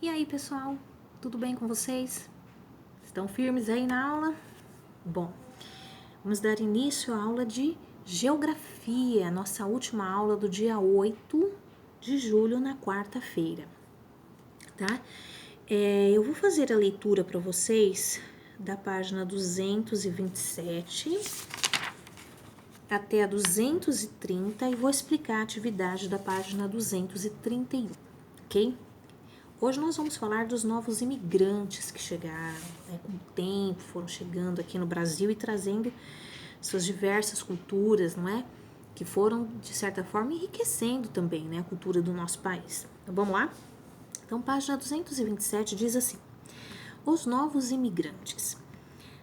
E aí, pessoal, tudo bem com vocês? Estão firmes aí na aula? Bom, vamos dar início à aula de Geografia, nossa última aula do dia 8 de julho, na quarta-feira, tá? Eu vou fazer a leitura para vocês da página 227 até a 230 e vou explicar a atividade da página 231, ok? Hoje nós vamos falar dos novos imigrantes que chegaram, né, com o tempo, foram chegando aqui no Brasil e trazendo suas diversas culturas, não é? Que foram, de certa forma, enriquecendo também, né, a cultura do nosso país. Então, vamos lá? Então, página 227 diz assim: Os novos imigrantes.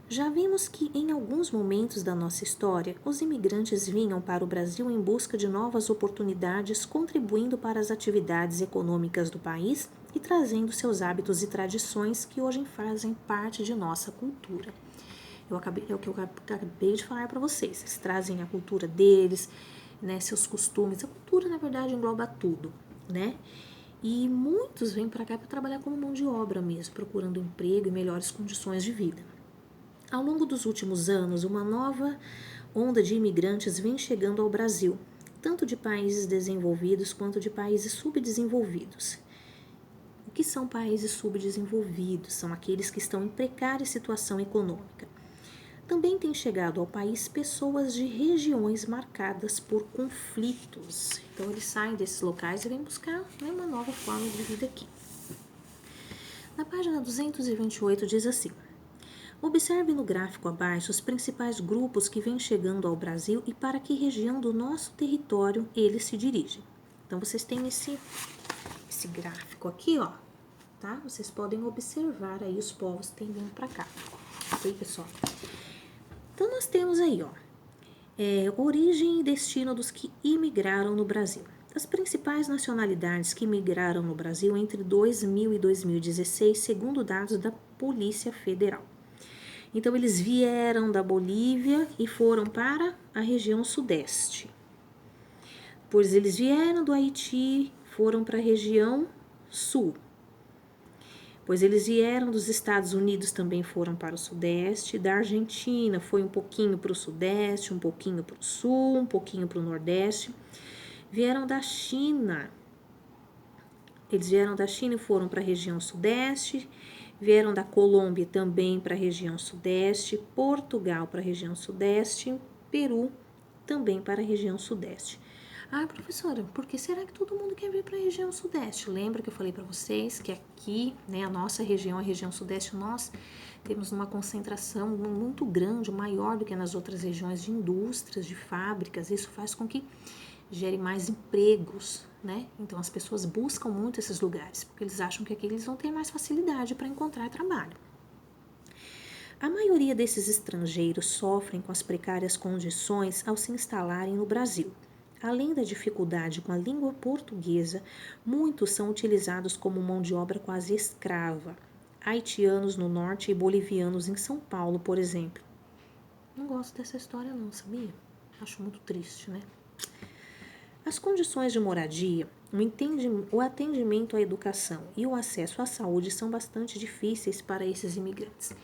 Já vimos que, em alguns momentos da nossa história, os imigrantes vinham para o Brasil em busca de novas oportunidades, contribuindo para as atividades econômicas do país e trazendo seus hábitos e tradições que hoje fazem parte de nossa cultura. É o que eu acabei de falar para vocês. Eles trazem a cultura deles, né, seus costumes. A cultura, na verdade, engloba tudo, né? E muitos vêm para cá para trabalhar como mão de obra mesmo, procurando emprego e melhores condições de vida. Ao longo dos últimos anos, uma nova onda de imigrantes vem chegando ao Brasil, tanto de países desenvolvidos quanto de países subdesenvolvidos. O que são países subdesenvolvidos? São aqueles que estão em precária situação econômica. Também têm chegado ao país pessoas de regiões marcadas por conflitos. Então, eles saem desses locais e vêm buscar, né, uma nova forma de vida aqui. Na página 228 diz assim: Observe no gráfico abaixo os principais grupos que vêm chegando ao Brasil e para que região do nosso território eles se dirigem. Então, vocês têm esse gráfico aqui, ó, tá? Vocês podem observar aí os povos que têm vindo para cá, ok, pessoal? Então, nós temos aí, ó, origem e destino dos que imigraram no Brasil. As principais nacionalidades que migraram no Brasil entre 2000 e 2016, segundo dados da Polícia Federal. Então, eles vieram da Bolívia e foram para a região sudeste. Pois eles vieram do Haiti, foram para a região sul. Pois eles vieram dos Estados Unidos, também foram para o sudeste. Da Argentina, foi um pouquinho para o sudeste, um pouquinho para o sul, um pouquinho para o nordeste. Vieram da China. Eles vieram da China e foram para a região sudeste. Vieram da Colômbia também para a região sudeste, Portugal para a região sudeste, Peru também para a região sudeste. Ah, professora, por que será que todo mundo quer vir para a região sudeste? Lembra que eu falei para vocês que aqui, né, a nossa região, a região sudeste, nós temos uma concentração muito grande, maior do que nas outras regiões de indústrias, de fábricas. Isso faz com que gere mais empregos, né? Então as pessoas buscam muito esses lugares, porque eles acham que aqui eles vão ter mais facilidade para encontrar trabalho. A maioria desses estrangeiros sofrem com as precárias condições ao se instalarem no Brasil. Além da dificuldade com a língua portuguesa, muitos são utilizados como mão de obra quase escrava. Haitianos no norte e bolivianos em São Paulo, por exemplo. Não gosto dessa história não, sabia? Acho muito triste, né? As condições de moradia, o atendimento à educação e o acesso à saúde são bastante difíceis para esses imigrantes.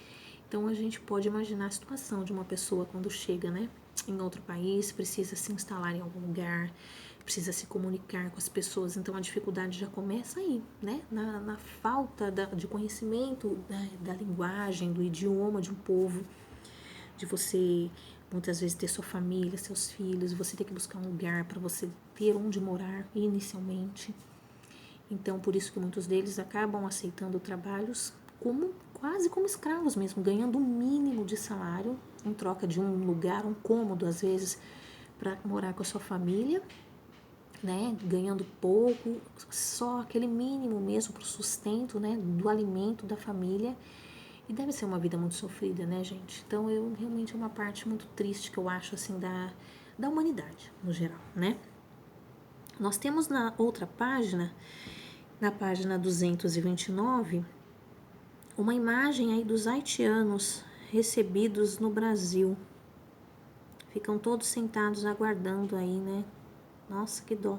Então, a gente pode imaginar a situação de uma pessoa quando chega, né, em outro país, precisa se instalar em algum lugar, precisa se comunicar com as pessoas. Então, a dificuldade já começa aí, né, na falta de conhecimento da linguagem, do idioma de um povo, de você muitas vezes ter sua família, seus filhos, você ter que buscar um lugar para você ter onde morar inicialmente. Então, por isso que muitos deles acabam aceitando trabalhos quase como escravos mesmo, ganhando o mínimo de salário em troca de um lugar, um cômodo às vezes, para morar com a sua família, né? Ganhando pouco, só aquele mínimo mesmo para o sustento, né? Do alimento da família. E deve ser uma vida muito sofrida, né, gente? Então, realmente é uma parte muito triste que eu acho, assim, da humanidade, no geral, né? Nós temos na outra página, na página 229, uma imagem aí dos haitianos recebidos no Brasil. Ficam todos sentados aguardando aí, né? Nossa, que dó.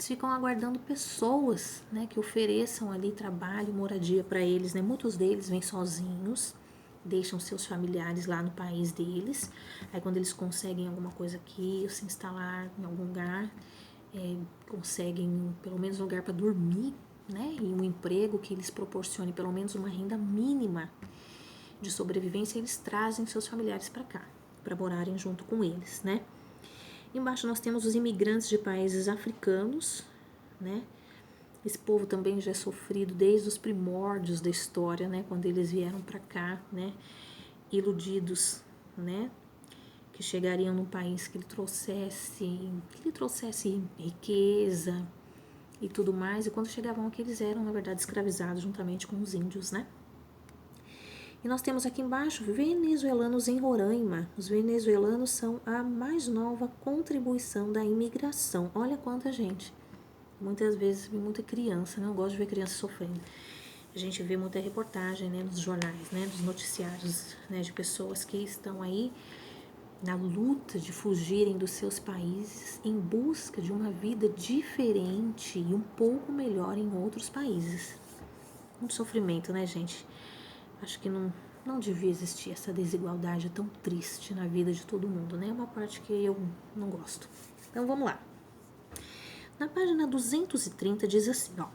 Eles ficam aguardando pessoas, né, que ofereçam ali trabalho, moradia para eles, né? Muitos deles vêm sozinhos, deixam seus familiares lá no país deles. Aí quando eles conseguem alguma coisa aqui, ou se instalar em algum lugar, conseguem pelo menos um lugar para dormir, né? E um emprego que lhes proporcione pelo menos uma renda mínima de sobrevivência, eles trazem seus familiares para cá, para morarem junto com eles, né? Embaixo nós temos os imigrantes de países africanos, né? Esse povo também já é sofrido desde os primórdios da história, né? Quando eles vieram para cá, né? Iludidos, né? Que chegariam num país que lhe trouxesse riqueza e tudo mais. E quando chegavam aqui, eles eram, na verdade, escravizados juntamente com os índios, né? E nós temos aqui embaixo venezuelanos em Roraima. Os venezuelanos são a mais nova contribuição da imigração. Olha quanta gente. Muitas vezes muita criança, né? Eu gosto de ver criança sofrendo. A gente vê muita reportagem, né, nos jornais, né, nos noticiários, né, de pessoas que estão aí na luta de fugirem dos seus países em busca de uma vida diferente e um pouco melhor em outros países. Muito sofrimento, né, gente? Acho que não devia existir essa desigualdade tão triste na vida de todo mundo, né? É uma parte que eu não gosto. Então, vamos lá. Na página 230 diz assim, ó.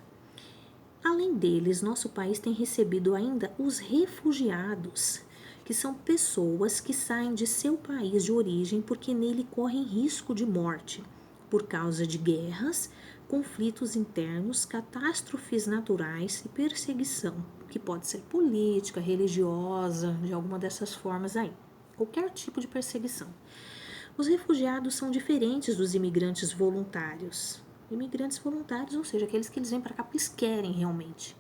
Além deles, nosso país tem recebido ainda os refugiados, que são pessoas que saem de seu país de origem porque nele correm risco de morte por causa de guerras, conflitos internos, catástrofes naturais e perseguição, que pode ser política, religiosa, de alguma dessas formas aí. Qualquer tipo de perseguição. Os refugiados são diferentes dos imigrantes voluntários. Imigrantes voluntários, ou seja, aqueles que eles vêm para cá porque eles querem realmente.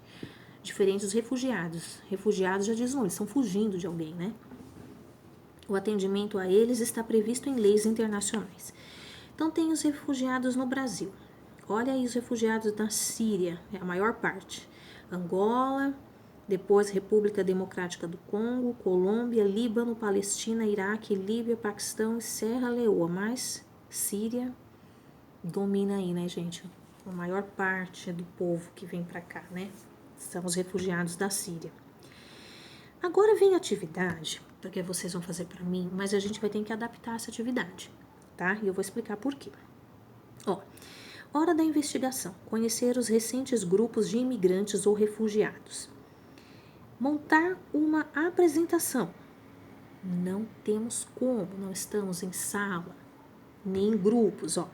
Diferente dos refugiados. Refugiados já diz, não, eles estão fugindo de alguém, né? O atendimento a eles está previsto em leis internacionais. Então, tem os refugiados no Brasil. Olha aí os refugiados da Síria, é a maior parte. Angola, depois República Democrática do Congo, Colômbia, Líbano, Palestina, Iraque, Líbia, Paquistão e Serra Leoa. Mas Síria domina aí, né, gente? A maior parte do povo que vem para cá, né? São os refugiados da Síria. Agora vem a atividade, porque vocês vão fazer para mim, mas a gente vai ter que adaptar essa atividade, tá? E eu vou explicar por quê. Ó, hora da investigação. Conhecer os recentes grupos de imigrantes ou refugiados. Montar uma apresentação. Não temos como, não estamos em sala, nem em grupos, ó.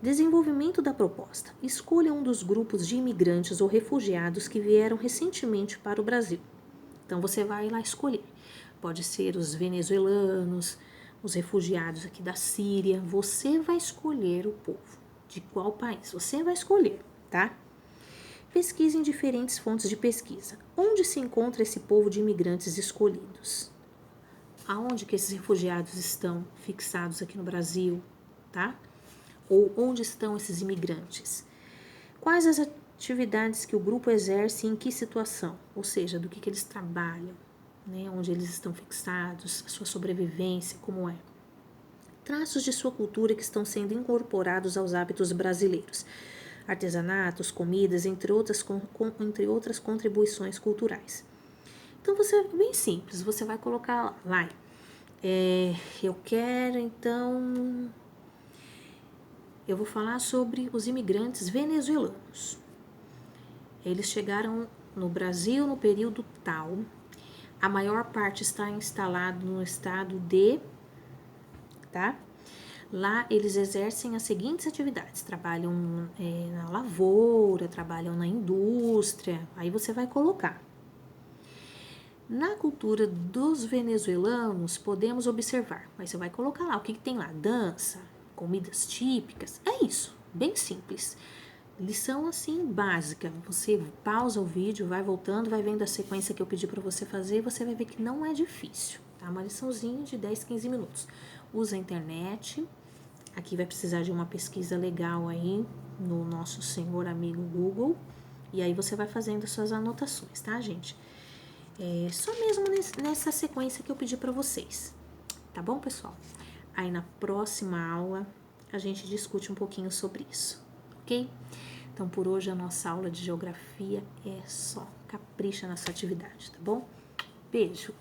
Desenvolvimento da proposta. Escolha um dos grupos de imigrantes ou refugiados que vieram recentemente para o Brasil. Então, você vai lá escolher. Pode ser os venezuelanos, os refugiados aqui da Síria. Você vai escolher o povo. De qual país? Você vai escolher, tá? Pesquise em diferentes fontes de pesquisa. Onde se encontra esse povo de imigrantes escolhidos? Aonde que esses refugiados estão fixados aqui no Brasil, tá? Ou onde estão esses imigrantes? Quais as atividades que o grupo exerce e em que situação? Ou seja, do que eles trabalham, né? Onde eles estão fixados, a sua sobrevivência, como é? Traços de sua cultura que estão sendo incorporados aos hábitos brasileiros. Artesanatos, comidas, entre outras contribuições culturais. Então, você é bem simples, você vai colocar lá, eu quero, então, eu vou falar sobre os imigrantes venezuelanos. Eles chegaram no Brasil no período tal, a maior parte está instalado no estado de, tá? Lá eles exercem as seguintes atividades, trabalham na lavoura, trabalham na indústria, aí você vai colocar. Na cultura dos venezuelanos, podemos observar, aí você vai colocar lá, o que tem lá? Dança, comidas típicas, é isso, bem simples. Lição assim, básica, você pausa o vídeo, vai voltando, vai vendo a sequência que eu pedi para você fazer, e você vai ver que não é difícil, tá? Uma liçãozinha de 10, 15 minutos. Usa a internet. Aqui vai precisar de uma pesquisa legal aí no nosso senhor amigo Google. E aí você vai fazendo as suas anotações, tá, gente? Só mesmo nessa sequência que eu pedi para vocês. Tá bom, pessoal? Aí na próxima aula a gente discute um pouquinho sobre isso. ok? Então, por hoje, a nossa aula de geografia é só. Capricha nessa atividade, tá bom? Beijo!